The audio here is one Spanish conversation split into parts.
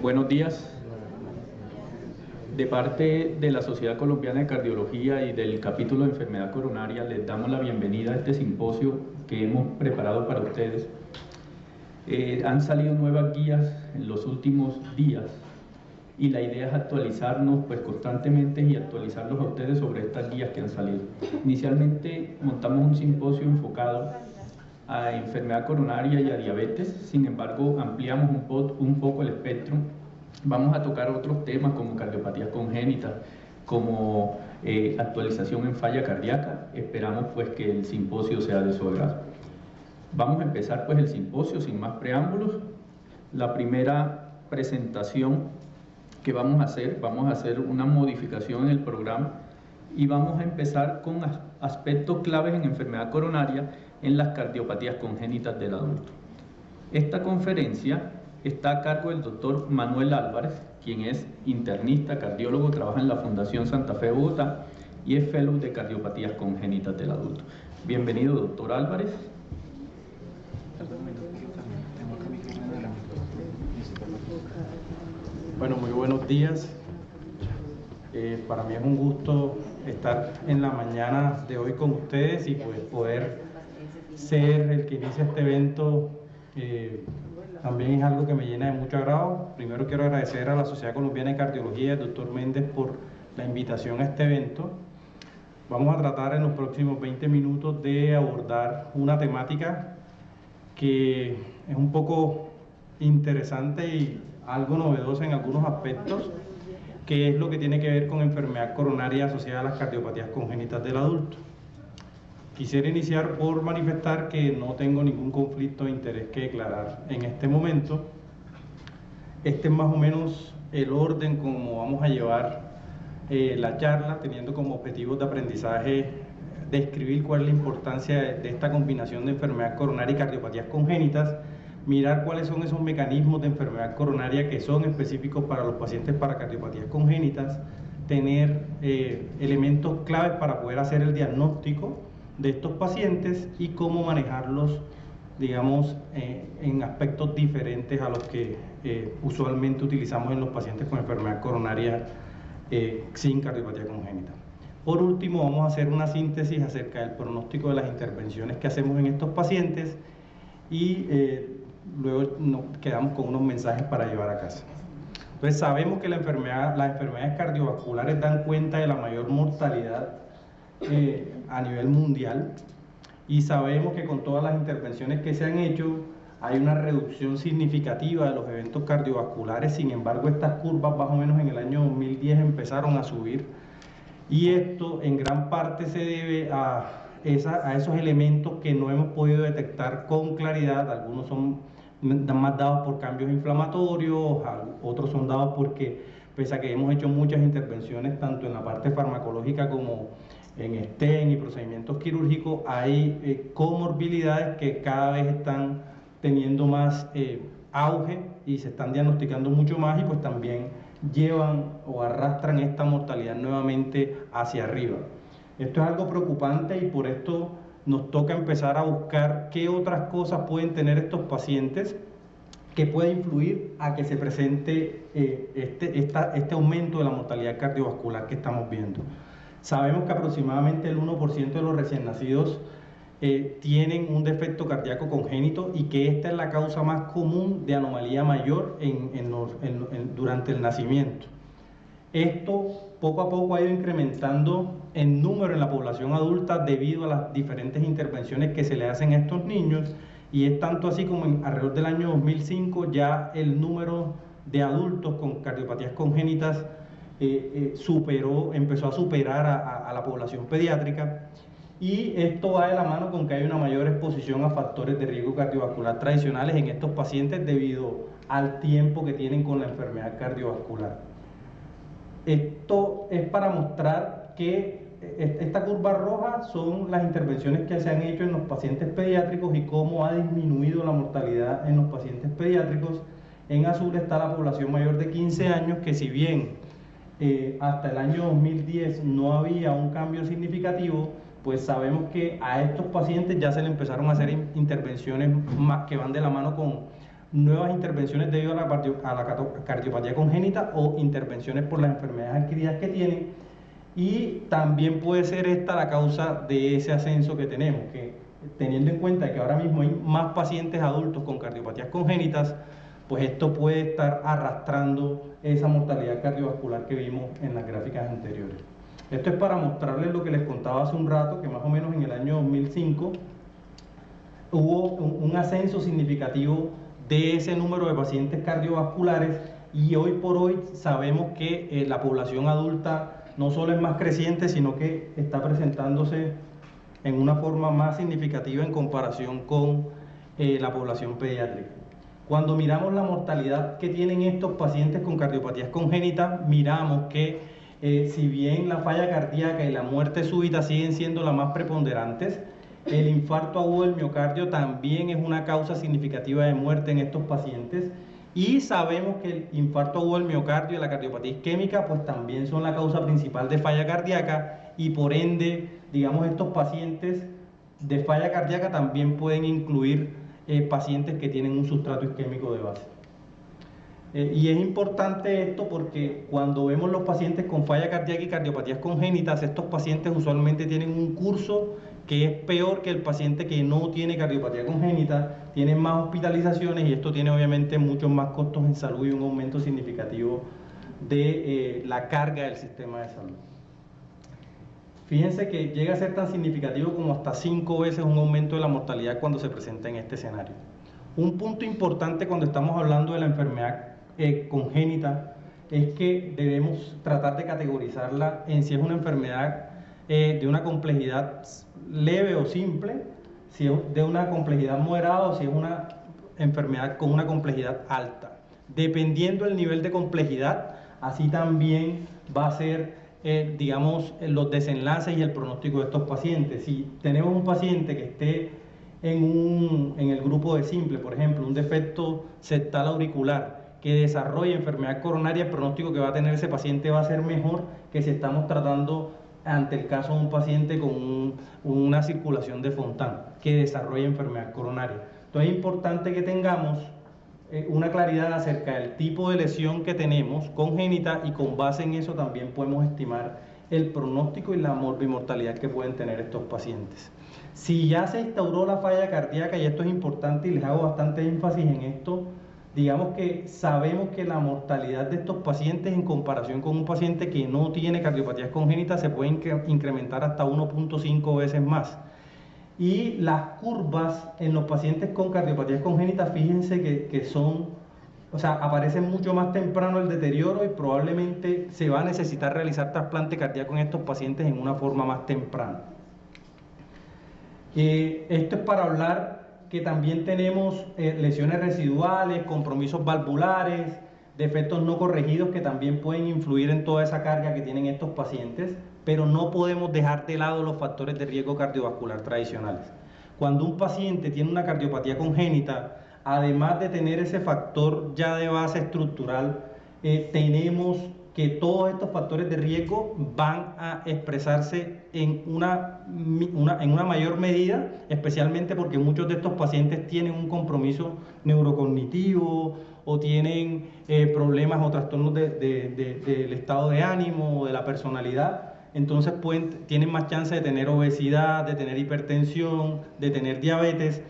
Buenos días. De parte de la Sociedad Colombiana de Cardiología y del capítulo de enfermedad coronaria, les damos la bienvenida a este simposio que hemos preparado para ustedes. Han salido nuevas guías en los últimos días y la idea es actualizarnos constantemente y actualizarlos a ustedes sobre estas guías que han salido. Inicialmente montamos un simposio enfocado a enfermedad coronaria y a diabetes, sin embargo ampliamos un poco el espectro. Vamos a tocar otros temas como cardiopatías congénitas, como actualización en falla cardíaca. Esperamos que el simposio sea de su agrado. Vamos a empezar el simposio sin más preámbulos. La primera presentación que vamos a hacer una modificación en el programa y vamos a empezar con aspectos claves en enfermedad coronaria en las cardiopatías congénitas del adulto. Esta conferencia está a cargo del doctor Manuel Álvarez, quien es internista, cardiólogo, trabaja en la Fundación Santa Fe de Bogotá y es fellow de cardiopatías congénitas del adulto. Bienvenido, doctor Álvarez. Bueno, muy buenos días. Para mí es un gusto estar en la mañana de hoy con ustedes y poder ser el que inicia este evento. También es algo que me llena de mucho agrado. Primero quiero agradecer a la Sociedad Colombiana de Cardiología y al doctor Méndez por la invitación a este evento. Vamos a tratar en los próximos 20 minutos de abordar una temática que es un poco interesante y algo novedosa en algunos aspectos, que es lo que tiene que ver con enfermedad coronaria asociada a las cardiopatías congénitas del adulto. Quisiera iniciar por manifestar que no tengo ningún conflicto de interés que declarar en este momento. Este es más o menos el orden como vamos a llevar la charla, teniendo como objetivos de aprendizaje describir cuál es la importancia de esta combinación de enfermedad coronaria y cardiopatías congénitas, mirar cuáles son esos mecanismos de enfermedad coronaria que son específicos para los pacientes para cardiopatías congénitas, tener elementos claves para poder hacer el diagnóstico de estos pacientes y cómo manejarlos, digamos, en aspectos diferentes a los que usualmente utilizamos en los pacientes con enfermedad coronaria sin cardiopatía congénita. Por último, vamos a hacer una síntesis acerca del pronóstico de las intervenciones que hacemos en estos pacientes y luego nos quedamos con unos mensajes para llevar a casa. Entonces, sabemos que las enfermedades cardiovasculares dan cuenta de la mayor mortalidad a nivel mundial y sabemos que con todas las intervenciones que se han hecho hay una reducción significativa de los eventos cardiovasculares. Sin embargo, estas curvas más o menos en el año 2010 empezaron a subir y esto en gran parte se debe a esos elementos que no hemos podido detectar con claridad. Algunos son más dados por cambios inflamatorios, otros son dados porque pese a que hemos hecho muchas intervenciones tanto en la parte farmacológica como en stent y procedimientos quirúrgicos, hay comorbilidades que cada vez están teniendo más auge y se están diagnosticando mucho más y también llevan o arrastran esta mortalidad nuevamente hacia arriba. Esto es algo preocupante y por esto nos toca empezar a buscar qué otras cosas pueden tener estos pacientes que puede influir a que se presente este aumento de la mortalidad cardiovascular que estamos viendo. Sabemos que aproximadamente el 1% de los recién nacidos tienen un defecto cardíaco congénito y que esta es la causa más común de anomalía mayor durante el nacimiento. Esto poco a poco ha ido incrementando en número en la población adulta debido a las diferentes intervenciones que se le hacen a estos niños y es tanto así como alrededor del año 2005 ya el número de adultos con cardiopatías congénitas empezó a superar a la población pediátrica y esto va de la mano con que hay una mayor exposición a factores de riesgo cardiovascular tradicionales en estos pacientes debido al tiempo que tienen con la enfermedad cardiovascular. Esto es para mostrar que esta curva roja son las intervenciones que se han hecho en los pacientes pediátricos y cómo ha disminuido la mortalidad en los pacientes pediátricos. En azul está la población mayor de 15 años que si bien hasta el año 2010 no había un cambio significativo, pues sabemos que a estos pacientes ya se le empezaron a hacer intervenciones más que van de la mano con nuevas intervenciones debido a la cardiopatía congénita o intervenciones por las enfermedades adquiridas que tienen, y también puede ser esta la causa de ese ascenso que tenemos, que teniendo en cuenta que ahora mismo hay más pacientes adultos con cardiopatías congénitas, pues esto puede estar arrastrando esa mortalidad cardiovascular que vimos en las gráficas anteriores. Esto es para mostrarles lo que les contaba hace un rato, que más o menos en el año 2005 hubo un ascenso significativo de ese número de pacientes cardiovasculares, y hoy por hoy sabemos que la población adulta no solo es más creciente, sino que está presentándose en una forma más significativa en comparación con la población pediátrica. Cuando miramos la mortalidad que tienen estos pacientes con cardiopatías congénitas, miramos que si bien la falla cardíaca y la muerte súbita siguen siendo las más preponderantes, el infarto agudo del miocardio también es una causa significativa de muerte en estos pacientes, y sabemos que el infarto agudo del miocardio y la cardiopatía isquémica pues también son la causa principal de falla cardíaca, y por ende, digamos, estos pacientes de falla cardíaca también pueden incluir pacientes que tienen un sustrato isquémico de base. Y es importante esto porque cuando vemos los pacientes con falla cardíaca y cardiopatías congénitas, estos pacientes usualmente tienen un curso que es peor que el paciente que no tiene cardiopatía congénita, tienen más hospitalizaciones, y esto tiene obviamente muchos más costos en salud y un aumento significativo de la carga del sistema de salud. Fíjense que llega a ser tan significativo como hasta 5 veces un aumento de la mortalidad cuando se presenta en este escenario. Un punto importante cuando estamos hablando de la enfermedad congénita es que debemos tratar de categorizarla en si es una enfermedad de una complejidad leve o simple, si es de una complejidad moderada o si es una enfermedad con una complejidad alta. Dependiendo del nivel de complejidad, así también va a ser digamos, los desenlaces y el pronóstico de estos pacientes. Si tenemos un paciente que esté en el grupo de simple, por ejemplo, un defecto septal auricular que desarrolle enfermedad coronaria, el pronóstico que va a tener ese paciente va a ser mejor que si estamos tratando ante el caso de un paciente con una circulación de Fontan que desarrolla enfermedad coronaria. Entonces es importante que tengamos una claridad acerca del tipo de lesión que tenemos congénita, y con base en eso también podemos estimar el pronóstico y la morbimortalidad que pueden tener estos pacientes. Si ya se instauró la falla cardíaca, y esto es importante y les hago bastante énfasis en esto, digamos que sabemos que la mortalidad de estos pacientes en comparación con un paciente que no tiene cardiopatías congénitas se puede incrementar hasta 1.5 veces más. Y las curvas en los pacientes con cardiopatías congénitas, fíjense que son, o sea, aparecen mucho más temprano el deterioro, y probablemente se va a necesitar realizar trasplante cardíaco en estos pacientes en una forma más temprana. Esto es para hablar que también tenemos lesiones residuales, compromisos valvulares, defectos no corregidos que también pueden influir en toda esa carga que tienen estos pacientes, pero no podemos dejar de lado los factores de riesgo cardiovascular tradicionales. Cuando un paciente tiene una cardiopatía congénita, además de tener ese factor ya de base estructural, tenemos que todos estos factores de riesgo van a expresarse en una mayor medida, especialmente porque muchos de estos pacientes tienen un compromiso neurocognitivo o tienen problemas o trastornos del estado de ánimo o de la personalidad. Entonces tienen más chance de tener obesidad, de tener hipertensión, de tener diabetes.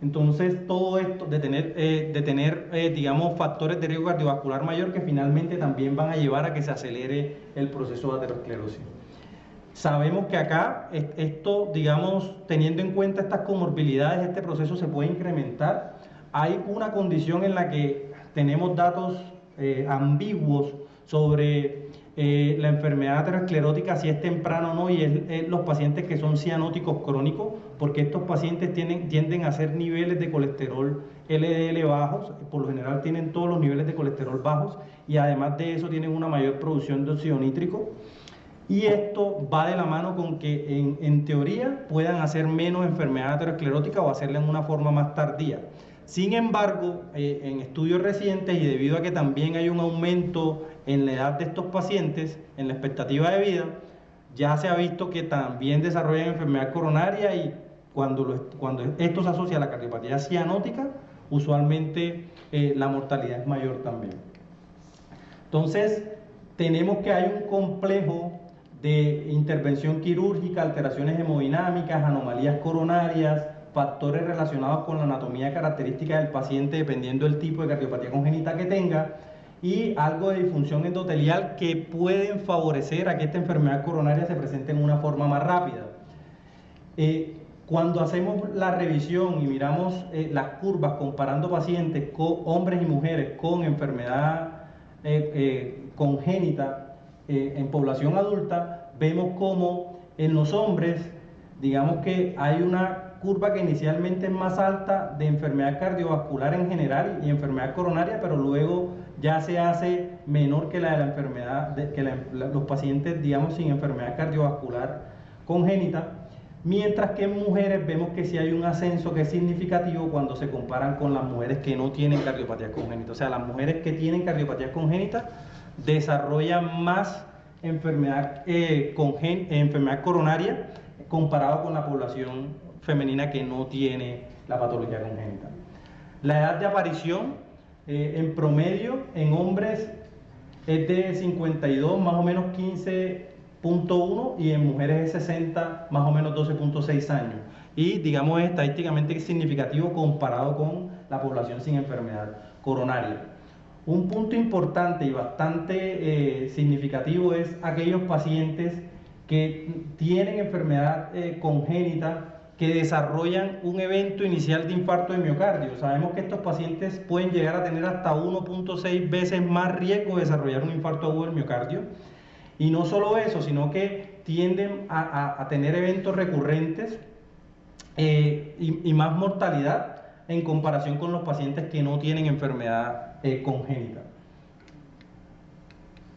Entonces todo esto de tener digamos, factores de riesgo cardiovascular mayor que finalmente también van a llevar a que se acelere el proceso de aterosclerosis. Sabemos que acá esto, digamos, teniendo en cuenta estas comorbilidades, este proceso se puede incrementar. Hay una condición en la que tenemos datos ambiguos sobre la enfermedad aterosclerótica, si es temprano o no, y es los pacientes que son cianóticos crónicos, porque estos pacientes tienden a hacer niveles de colesterol LDL bajos, por lo general tienen todos los niveles de colesterol bajos, y además de eso tienen una mayor producción de óxido nítrico, y esto va de la mano con que en teoría puedan hacer menos enfermedad aterosclerótica o hacerla en una forma más tardía. Sin embargo, en estudios recientes, y debido a que también hay un aumento en la edad de estos pacientes, en la expectativa de vida, ya se ha visto que también desarrollan enfermedad coronaria y cuando esto se asocia a la cardiopatía cianótica, usualmente la mortalidad es mayor también. Entonces, tenemos que hay un complejo de intervención quirúrgica, alteraciones hemodinámicas, anomalías coronarias, factores relacionados con la anatomía característica del paciente dependiendo del tipo de cardiopatía congénita que tenga y algo de disfunción endotelial que pueden favorecer a que esta enfermedad coronaria se presente en una forma más rápida. Cuando hacemos la revisión y miramos las curvas comparando pacientes, hombres y mujeres con enfermedad congénita en población adulta, vemos como en los hombres, digamos que hay una curva que inicialmente es más alta de enfermedad cardiovascular en general y enfermedad coronaria, pero luego ya se hace menor que la de la enfermedad, los pacientes, digamos, sin enfermedad cardiovascular congénita, mientras que en mujeres vemos que sí hay un ascenso que es significativo cuando se comparan con las mujeres que no tienen cardiopatía congénita. O sea, las mujeres que tienen cardiopatía congénita desarrollan más enfermedad coronaria comparado con la población femenina que no tiene la patología congénita. La edad de aparición en promedio en hombres es de 52, más o menos 15.1 y en mujeres es 60, más o menos 12.6 años. Y digamos es estadísticamente significativo comparado con la población sin enfermedad coronaria. Un punto importante y bastante significativo es aquellos pacientes que tienen enfermedad congénita que desarrollan un evento inicial de infarto de miocardio. Sabemos que estos pacientes pueden llegar a tener hasta 1.6 veces más riesgo de desarrollar un infarto agudo del miocardio. Y no solo eso, sino que tienden a tener eventos recurrentes y más mortalidad en comparación con los pacientes que no tienen enfermedad congénita.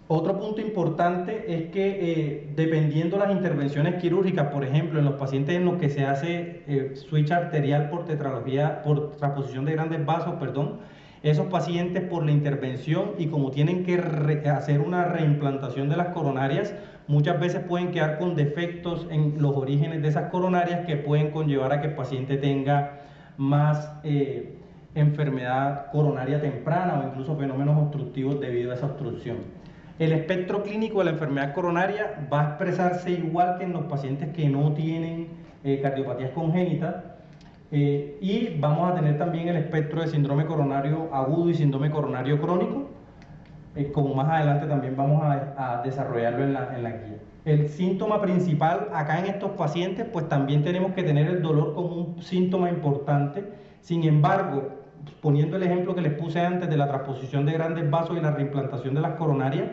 Otro punto importante es que dependiendo de las intervenciones quirúrgicas, por ejemplo, en los pacientes en los que se hace switch arterial por tetralogía, por transposición de grandes vasos, esos pacientes por la intervención y como tienen que hacer una reimplantación de las coronarias, muchas veces pueden quedar con defectos en los orígenes de esas coronarias que pueden conllevar a que el paciente tenga más enfermedad coronaria temprana o incluso fenómenos obstructivos debido a esa obstrucción. El espectro clínico de la enfermedad coronaria va a expresarse igual que en los pacientes que no tienen cardiopatías congénitas y vamos a tener también el espectro de síndrome coronario agudo y síndrome coronario crónico, como más adelante también vamos a desarrollarlo en la guía. El síntoma principal acá en estos pacientes, pues también tenemos que tener el dolor como un síntoma importante. Sin embargo, poniendo el ejemplo que les puse antes de la transposición de grandes vasos y la reimplantación de las coronarias,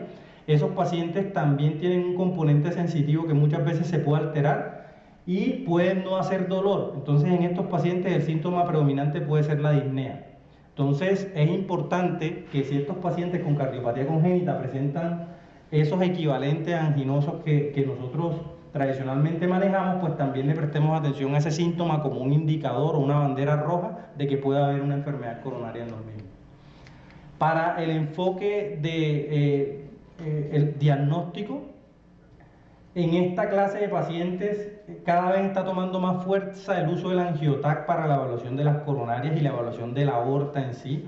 esos pacientes también tienen un componente sensitivo que muchas veces se puede alterar y pueden no hacer dolor. Entonces en estos pacientes el síntoma predominante puede ser la disnea. Entonces es importante que si estos pacientes con cardiopatía congénita presentan esos equivalentes anginosos que nosotros tradicionalmente manejamos, pues también le prestemos atención a ese síntoma como un indicador o una bandera roja de que puede haber una enfermedad coronaria en los mismos. Para el enfoque de el diagnóstico, en esta clase de pacientes cada vez está tomando más fuerza el uso del angiotac para la evaluación de las coronarias y la evaluación de la aorta en sí,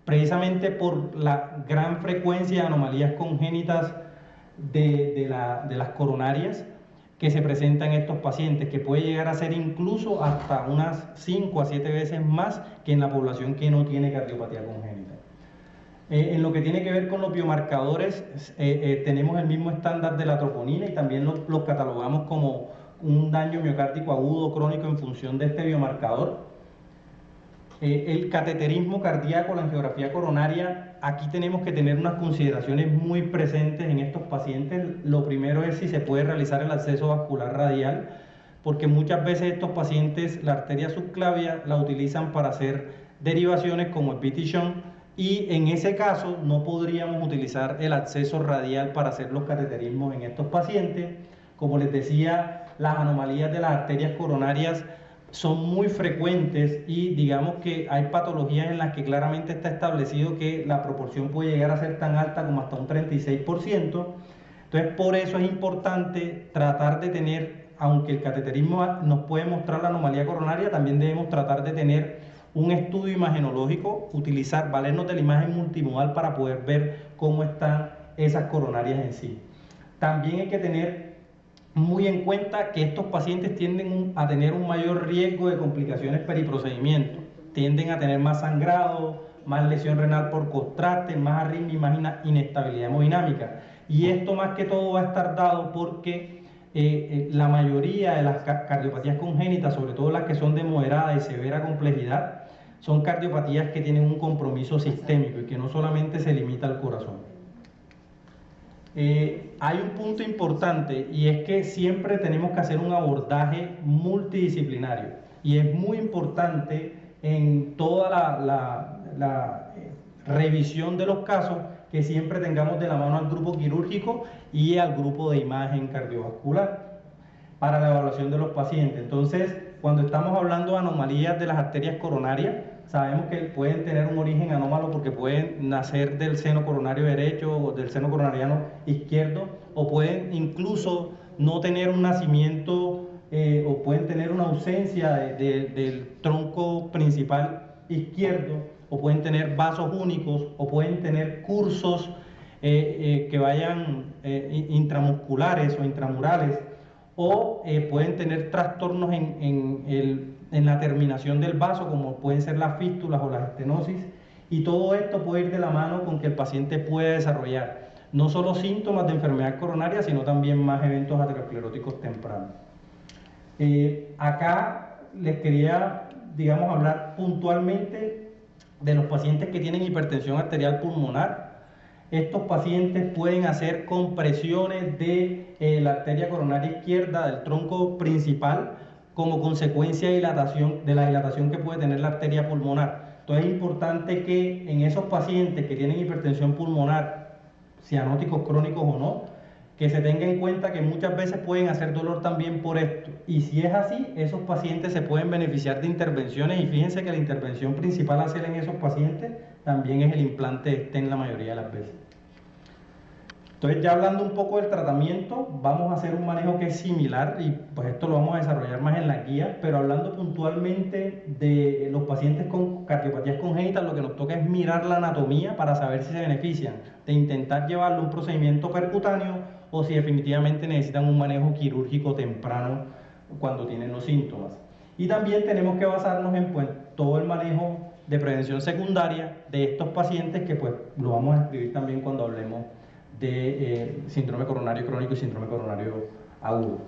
precisamente por la gran frecuencia de anomalías congénitas de las coronarias que se presentan en estos pacientes, que puede llegar a ser incluso hasta unas 5 a 7 veces más que en la población que no tiene cardiopatía congénita. En lo que tiene que ver con los biomarcadores, tenemos el mismo estándar de la troponina y también los catalogamos como un daño miocárdico agudo o crónico en función de este biomarcador. El cateterismo cardíaco, la angiografía coronaria, aquí tenemos que tener unas consideraciones muy presentes en estos pacientes. Lo primero es si se puede realizar el acceso vascular radial, porque muchas veces estos pacientes la arteria subclavia la utilizan para hacer derivaciones como el VT shunt y en ese caso no podríamos utilizar el acceso radial para hacer los cateterismos en estos pacientes. Como les decía, las anomalías de las arterias coronarias son muy frecuentes y digamos que hay patologías en las que claramente está establecido que la proporción puede llegar a ser tan alta como hasta un 36%. Entonces, por eso es importante tratar de tener, aunque el cateterismo nos puede mostrar la anomalía coronaria, también debemos tratar de tener un estudio imagenológico, valernos de la imagen multimodal para poder ver cómo están esas coronarias en sí. También hay que tener muy en cuenta que estos pacientes tienden a tener un mayor riesgo de complicaciones periprocedimiento, tienden a tener más sangrado, más lesión renal por contraste, más arritmia y más inestabilidad hemodinámica. Y esto más que todo va a estar dado porque la mayoría de las cardiopatías congénitas, sobre todo las que son de moderada y severa complejidad, son cardiopatías que tienen un compromiso sistémico y que no solamente se limita al corazón. Hay un punto importante y es que siempre tenemos que hacer un abordaje multidisciplinario y es muy importante en toda la revisión de los casos que siempre tengamos de la mano al grupo quirúrgico y al grupo de imagen cardiovascular para la evaluación de los pacientes. Entonces, cuando estamos hablando de anomalías de las arterias coronarias, sabemos que pueden tener un origen anómalo porque pueden nacer del seno coronario derecho o del seno coronariano izquierdo, o pueden incluso no tener un nacimiento o pueden tener una ausencia del tronco principal izquierdo, o pueden tener vasos únicos, o pueden tener cursos que vayan intramusculares o intramurales, o pueden tener trastornos en la terminación del vaso, como pueden ser las fístulas o las estenosis, y todo esto puede ir de la mano con que el paciente pueda desarrollar no solo síntomas de enfermedad coronaria, sino también más eventos ateroscleróticos tempranos. Acá les quería, hablar puntualmente de los pacientes que tienen hipertensión arterial pulmonar. Estos pacientes pueden hacer compresiones de la arteria coronaria izquierda del tronco principal como consecuencia de la dilatación que puede tener la arteria pulmonar. Entonces es importante que en esos pacientes que tienen hipertensión pulmonar, cianóticos crónicos o no, que se tenga en cuenta que muchas veces pueden hacer dolor también por esto. Y si es así, esos pacientes se pueden beneficiar de intervenciones, y fíjense que la intervención principal a hacer en esos pacientes también es el implante stent la mayoría de las veces. Entonces, ya hablando un poco del tratamiento, vamos a hacer un manejo que es similar, y pues esto lo vamos a desarrollar más en la guía, pero hablando puntualmente de los pacientes con cardiopatías congénitas, lo que nos toca es mirar la anatomía para saber si se benefician de intentar llevarlo a un procedimiento percutáneo o si definitivamente necesitan un manejo quirúrgico temprano cuando tienen los síntomas. Y también tenemos que basarnos en todo el manejo de prevención secundaria de estos pacientes, que pues lo vamos a escribir también cuando hablemos de síndrome coronario crónico y síndrome coronario agudo.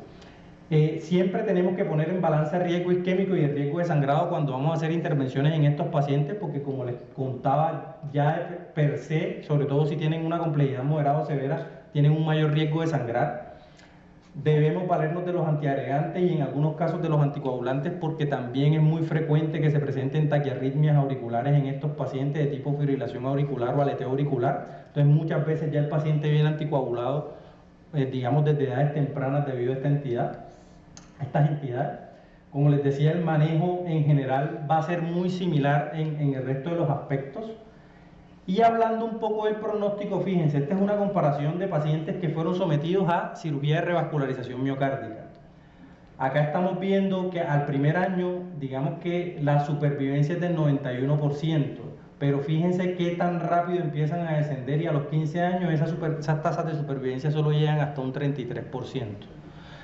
Siempre tenemos que poner en balance el riesgo isquémico y el riesgo de sangrado cuando vamos a hacer intervenciones en estos pacientes, porque como les contaba, ya per se, sobre todo si tienen una complejidad moderada o severa, tienen un mayor riesgo de sangrar. Debemos valernos de los antiagregantes y en algunos casos de los anticoagulantes, porque también es muy frecuente que se presenten taquiarritmias auriculares en estos pacientes de tipo fibrilación auricular o aleteo auricular. Entonces muchas veces ya el paciente viene anticoagulado, desde edades tempranas debido a estas entidades. Como les decía, el manejo en general va a ser muy similar en el resto de los aspectos. Y hablando un poco del pronóstico, fíjense, esta es una comparación de pacientes que fueron sometidos a cirugía de revascularización miocárdica. Acá estamos viendo que al primer año, digamos que la supervivencia es del 91%, pero fíjense qué tan rápido empiezan a descender, y a los 15 años esas tasas de supervivencia solo llegan hasta un 33%.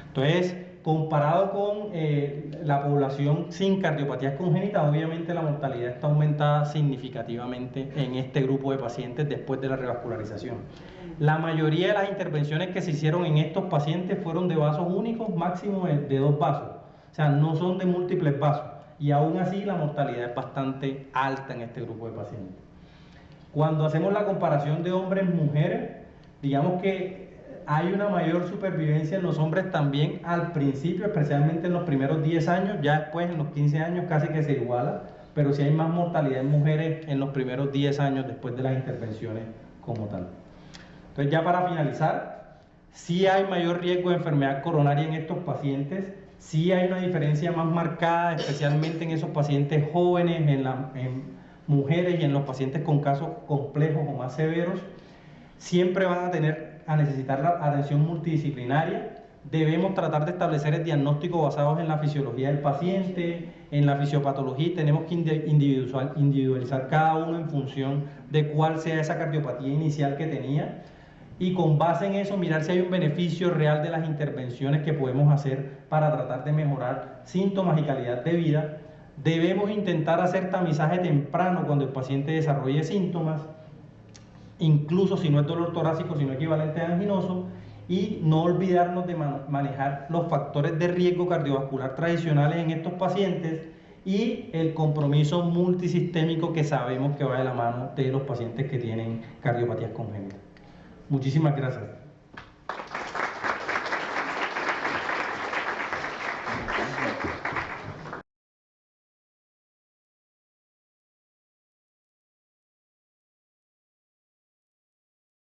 Entonces, comparado con la población sin cardiopatías congénitas, obviamente la mortalidad está aumentada significativamente en este grupo de pacientes después de la revascularización. La mayoría de las intervenciones que se hicieron en estos pacientes fueron de vasos únicos, máximo de 2 vasos, o sea, no son de múltiples vasos, y aún así la mortalidad es bastante alta en este grupo de pacientes. Cuando hacemos la comparación de hombres-mujeres, digamos que hay una mayor supervivencia en los hombres también al principio, especialmente en los primeros 10 años, ya después en los 15 años casi que se iguala, pero sí hay más mortalidad en mujeres en los primeros 10 años después de las intervenciones como tal. Entonces, ya para finalizar, sí hay mayor riesgo de enfermedad coronaria en estos pacientes, sí hay una diferencia más marcada, especialmente en esos pacientes jóvenes, en mujeres y en los pacientes con casos complejos o más severos. Siempre van a tener a necesitar la atención multidisciplinaria. Debemos tratar de establecer el diagnóstico basados en la fisiología del paciente, en la fisiopatología, y tenemos que individualizar cada uno en función de cuál sea esa cardiopatía inicial que tenía, y con base en eso mirar si hay un beneficio real de las intervenciones que podemos hacer para tratar de mejorar síntomas y calidad de vida. Debemos intentar hacer tamizaje temprano cuando el paciente desarrolle síntomas, incluso si no es dolor torácico, sino equivalente a anginoso, y no olvidarnos de manejar los factores de riesgo cardiovascular tradicionales en estos pacientes y el compromiso multisistémico que sabemos que va de la mano de los pacientes que tienen cardiopatías congénitas. Muchísimas gracias.